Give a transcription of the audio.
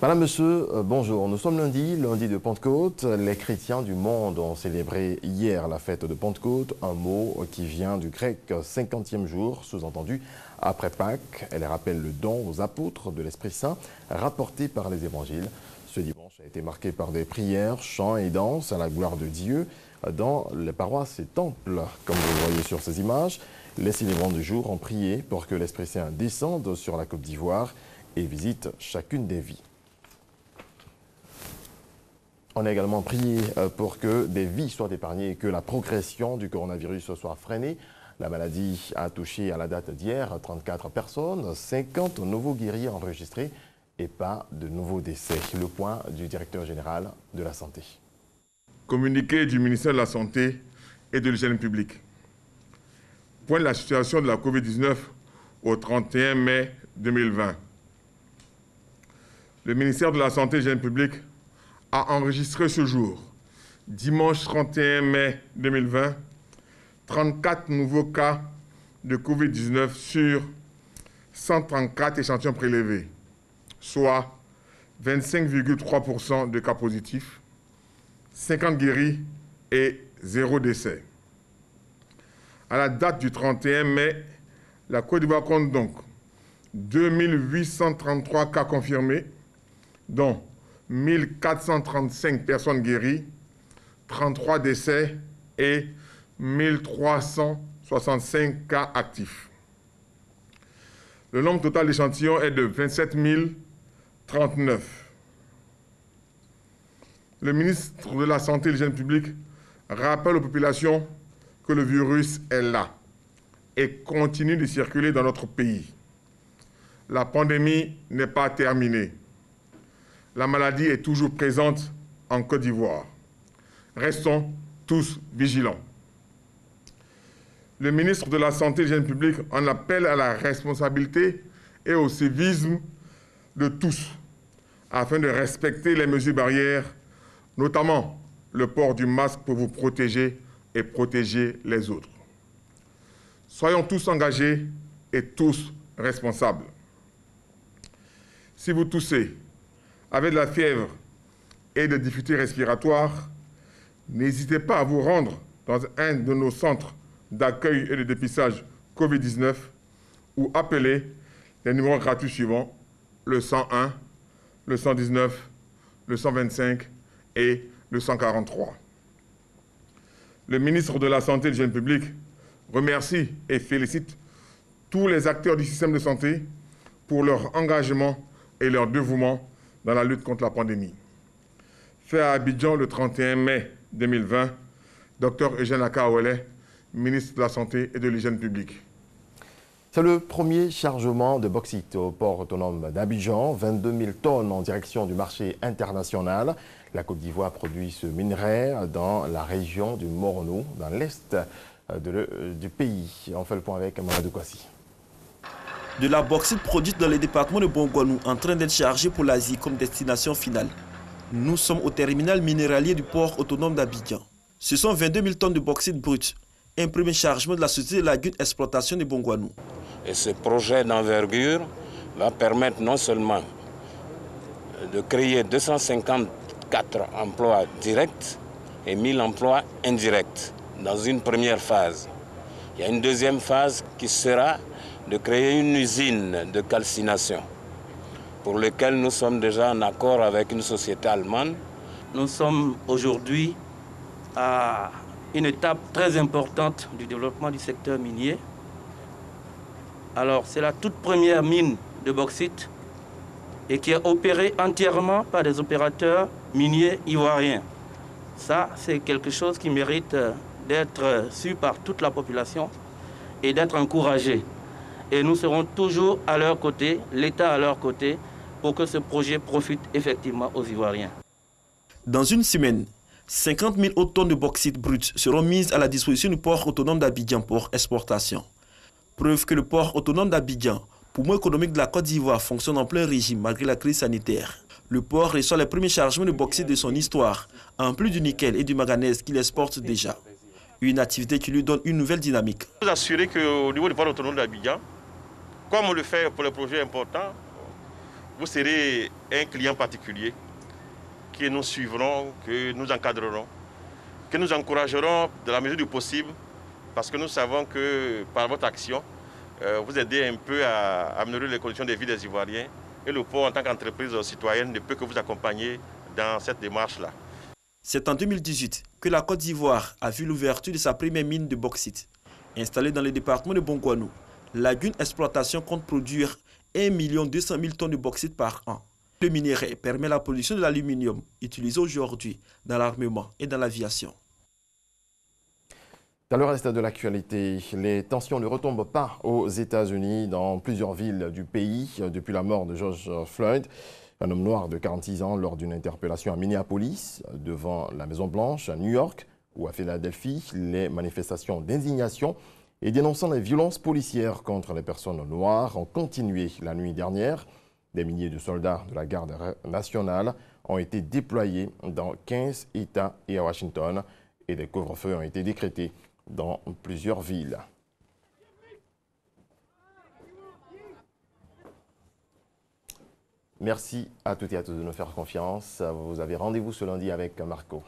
Madame, Monsieur, bonjour. Nous sommes lundi de Pentecôte. Les chrétiens du monde ont célébré hier la fête de Pentecôte, un mot qui vient du grec 50e jour, sous-entendu après Pâques. Elle rappelle le don aux apôtres de l'Esprit Saint rapporté par les évangiles. Ce dimanche a été marqué par des prières, chants et danses à la gloire de Dieu dans les paroisses et temples. Comme vous le voyez sur ces images, les célébrants du jour ont prié pour que l'Esprit Saint descende sur la Côte d'Ivoire et visite chacune des vies. On a également prié pour que des vies soient épargnées et que la progression du coronavirus soit freinée. La maladie a touché à la date d'hier 34 personnes, 50 nouveaux guéris enregistrés et pas de nouveaux décès. Le point du directeur général de la Santé. Communiqué du ministère de la Santé et de l'Hygiène publique. Point de la situation de la COVID-19 au 31 mai 2020. Le ministère de la Santé et de l'Hygiène publique a enregistré ce jour, dimanche 31 mai 2020, 34 nouveaux cas de COVID-19 sur 134 échantillons prélevés, soit 25,3% de cas positifs, 50 guéris et 0 décès. À la date du 31 mai, la Côte d'Ivoire compte donc 2833 cas confirmés, dont 1435 personnes guéries, 33 décès et 1365 cas actifs. Le nombre total d'échantillons est de 27 039. Le ministre de la Santé et de l'Hygiène publique rappelle aux populations que le virus est là et continue de circuler dans notre pays. La pandémie n'est pas terminée. La maladie est toujours présente en Côte d'Ivoire. Restons tous vigilants. Le ministre de la Santé et de l'Hygiène publique en appelle à la responsabilité et au civisme de tous afin de respecter les mesures barrières, notamment le port du masque pour vous protéger et protéger les autres. Soyons tous engagés et tous responsables. Si vous toussez, avec de la fièvre et des difficultés respiratoires, n'hésitez pas à vous rendre dans un de nos centres d'accueil et de dépistage COVID-19 ou appelez les numéros gratuits suivants, le 101, le 119, le 125 et le 143. Le ministre de la Santé et de l'Hygiène publique remercie et félicite tous les acteurs du système de santé pour leur engagement et leur dévouement dans la lutte contre la pandémie. Fait à Abidjan le 31 mai 2020, Dr Eugène Akaouele, ministre de la Santé et de l'Hygiène publique. C'est le premier chargement de bauxite au port autonome d'Abidjan, 22 000 tonnes en direction du marché international. La Côte d'Ivoire produit ce minerai dans la région du Morono, dans l'est du pays. On fait le point avec Mamadou Kwasi. De la bauxite produite dans le département de Bongouanou en train d'être chargée pour l'Asie comme destination finale. Nous sommes au terminal minéralier du port autonome d'Abidjan. Ce sont 22 000 tonnes de bauxite brute, un premier chargement de la société Lagune Exploitation de Bongouanou. Et ce projet d'envergure va permettre non seulement de créer 254 emplois directs et 1000 emplois indirects dans une première phase. Il y a une deuxième phase qui sera de créer une usine de calcination pour laquelle nous sommes déjà en accord avec une société allemande. Nous sommes aujourd'hui à une étape très importante du développement du secteur minier. Alors, c'est la toute première mine de bauxite et qui est opérée entièrement par des opérateurs miniers ivoiriens. Ça, c'est quelque chose qui mérite d'être su par toute la population et d'être encouragé. Et nous serons toujours à leur côté, l'État à leur côté, pour que ce projet profite effectivement aux Ivoiriens. Dans une semaine, 50 000 autres tonnes de bauxite brut seront mises à la disposition du port autonome d'Abidjan pour exportation. Preuve que le port autonome d'Abidjan, poumon économique de la Côte d'Ivoire, fonctionne en plein régime malgré la crise sanitaire. Le port reçoit les premiers chargements de bauxite de son histoire, en plus du nickel et du manganèse qu'il exporte déjà. Une activité qui lui donne une nouvelle dynamique. Je vous assurer qu'au niveau du port autonome d'Abidjan, comme on le fait pour les projets importants, vous serez un client particulier que nous suivrons, que nous encadrerons, que nous encouragerons de la mesure du possible, parce que nous savons que par votre action, vous aidez un peu à améliorer les conditions de vie des Ivoiriens. Et le port, en tant qu'entreprise citoyenne, ne peut que vous accompagner dans cette démarche-là. C'est en 2018 que la Côte d'Ivoire a vu l'ouverture de sa première mine de bauxite. Installée dans le département de Bongouanou, Lagune Exploitation compte produire 1 200 000 tonnes de bauxite par an. Le minerai permet la production de l'aluminium utilisé aujourd'hui dans l'armement et dans l'aviation. Dans le reste de l'actualité, les tensions ne retombent pas aux États-Unis dans plusieurs villes du pays depuis la mort de George Floyd, un homme noir de 46 ans lors d'une interpellation à Minneapolis, devant la Maison-Blanche, à New York ou à Philadelphie. Les manifestations d'indignation et dénonçant les violences policières contre les personnes noires ont continué la nuit dernière. Des milliers de soldats de la garde nationale ont été déployés dans 15 États et à Washington et des couvre-feux ont été décrétés dans plusieurs villes. Merci à toutes et à tous de nous faire confiance. Vous avez rendez-vous ce lundi avec Marco.